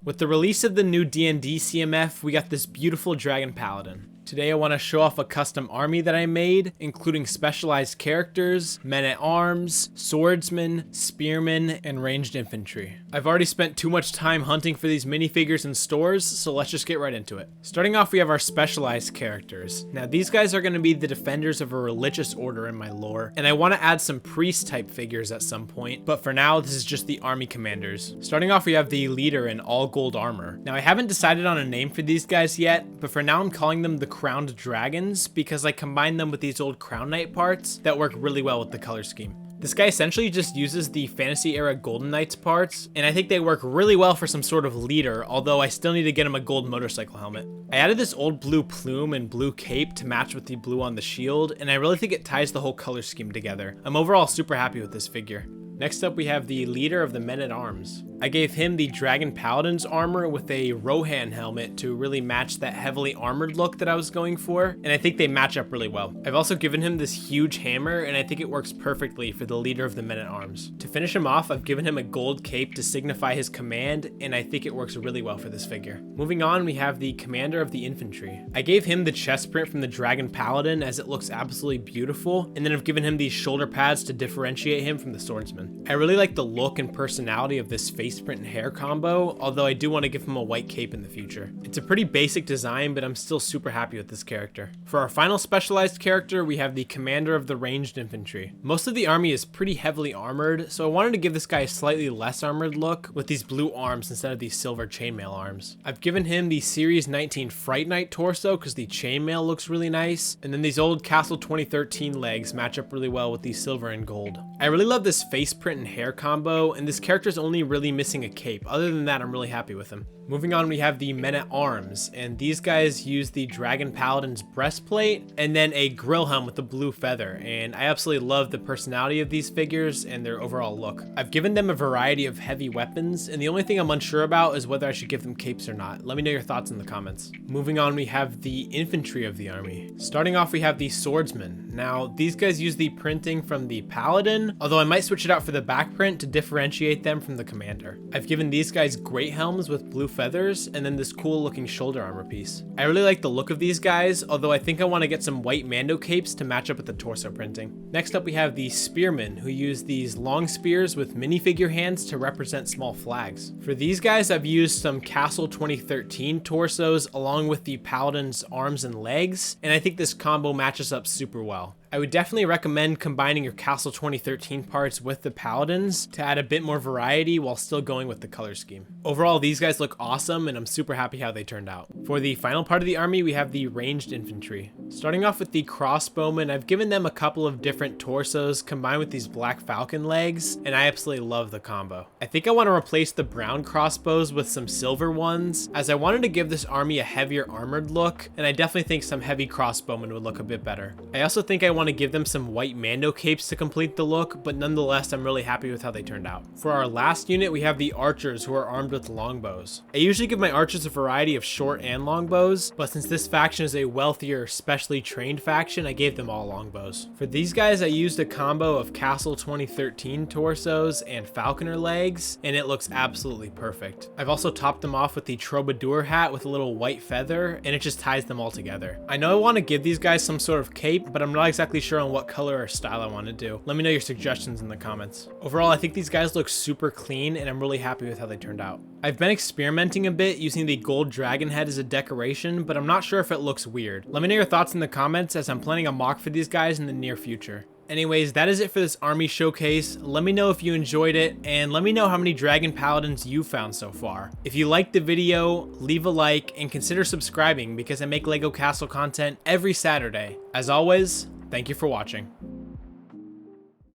With the release of the new D&D CMF, we got this beautiful Dragon Paladin. Today I want to show off a custom army that I made, including specialized characters, men-at-arms, swordsmen, spearmen, and ranged infantry. I've already spent too much time hunting for these minifigures in stores, so let's just get right into it. Starting off, we have our specialized characters. Now these guys are going to be the defenders of a religious order in my lore, and I want to add some priest type figures at some point, but for now this is just the army commanders. Starting off, we have the leader in all gold armor. Now I haven't decided on a name for these guys yet, but for now I'm calling them the Crowned Dragons because I combined them with these old Crown Knight parts that work really well with the color scheme. This guy essentially just uses the fantasy era Golden Knights parts, and I think they work really well for some sort of leader, although I still need to get him a gold motorcycle helmet. I added this old blue plume and blue cape to match with the blue on the shield, and I really think it ties the whole color scheme together. I'm overall super happy with this figure. Next up, we have the leader of the men-at-arms. I gave him the Dragon Paladin's armor with a Rohan helmet to really match that heavily armored look that I was going for, and I think they match up really well. I've also given him this huge hammer, and I think it works perfectly for the leader of the men-at-arms. To finish him off, I've given him a gold cape to signify his command, and I think it works really well for this figure. Moving on, we have the commander of the infantry. I gave him the chest print from the Dragon Paladin as it looks absolutely beautiful, and then I've given him these shoulder pads to differentiate him from the swordsman. I really like the look and personality of this face print and hair combo, although I do want to give him a white cape in the future. It's a pretty basic design, but I'm still super happy with this character. For our final specialized character, we have the commander of the ranged infantry. Most of the army is pretty heavily armored, so I wanted to give this guy a slightly less armored look with these blue arms instead of these silver chainmail arms. I've given him the Series 19 Fright Knight torso because the chainmail looks really nice, and then these old Castle 2013 legs match up really well with the silver and gold. I really love this face print and hair combo, and this character's only really missing a cape. Other than that, I'm really happy with him. Moving on, we have the men-at-arms, and these guys use the Dragon Paladin's breastplate and then a grill helm with a blue feather, and I absolutely love the personality of these figures and their overall look. I've given them a variety of heavy weapons, and the only thing I'm unsure about is whether I should give them capes or not. Let me know your thoughts in the comments. Moving on, we have the infantry of the army. Starting off, we have the swordsmen. Now, these guys use the printing from the Paladin, although I might switch it out for the back print to differentiate them from the commander. I've given these guys great helms with blue feathers and then this cool looking shoulder armor piece. I really like the look of these guys, although I think I want to get some white Mando capes to match up with the torso printing. Next up, we have the spearmen, who use these long spears with minifigure hands to represent small flags. For these guys, I've used some Castle 2013 torsos along with the Paladin's arms and legs, and I think this combo matches up super well. I would definitely recommend combining your Castle 2013 parts with the Paladins to add a bit more variety while still going with the color scheme. Overall, these guys look awesome, and I'm super happy how they turned out. For the final part of the army, we have the ranged infantry. Starting off with the crossbowmen, I've given them a couple of different torsos combined with these black falcon legs, and I absolutely love the combo. I think I want to replace the brown crossbows with some silver ones, as I wanted to give this army a heavier armored look, and I definitely think some heavy crossbowmen would look a bit better. I also think I want to give them some white Mando capes to complete the look, but nonetheless, I'm really happy with how they turned out. For our last unit, we have the archers, who are armed with longbows. I usually give my archers a variety of short and longbows, but since this faction is a wealthier, specially trained faction, I gave them all longbows. For these guys, I used a combo of Castle 2013 torsos and falconer legs, and it looks absolutely perfect. I've also topped them off with the troubadour hat with a little white feather, and it just ties them all together. I know I want to give these guys some sort of cape, but I'm not exactly sure on what color or style I want to do. Let me know your suggestions in the comments. Overall, I think these guys look super clean, and I'm really happy with how they turned out. I've been experimenting a bit using the gold dragon head as a decoration, but I'm not sure if it looks weird. Let me know your thoughts in the comments, as I'm planning a mock for these guys in the near future. Anyways, that is it for this army showcase. Let me know if you enjoyed it, and let me know how many Dragon Paladins you found so far. If you liked the video, leave a like and consider subscribing because I make LEGO Castle content every Saturday. As always, thank you for watching.